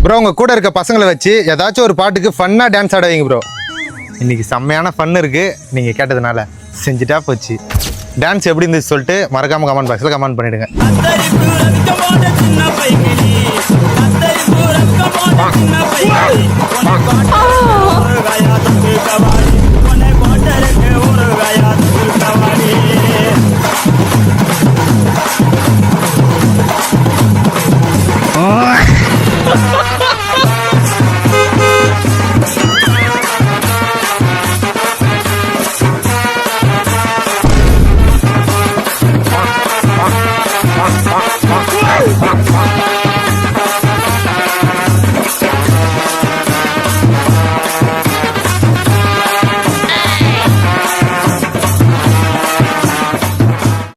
Bro உங்க கூட இருக்க பசங்களை வச்சு ஏதாச்சும் ஒரு பாட்டுக்கு ஃபன்னா டான்ஸ் ஆட வைங்க ப்ரோ. இன்னைக்கு செம்மையான ஃபன் இருக்கு, நீங்க கேட்டதுனால செஞ்சுட்டா போச்சு. டான்ஸ் எப்படி இருந்துச்சு சொல்லிட்டு மறக்காம கமெண்ட் பாக்ஸ்ல கமெண்ட் பண்ணிடுங்க.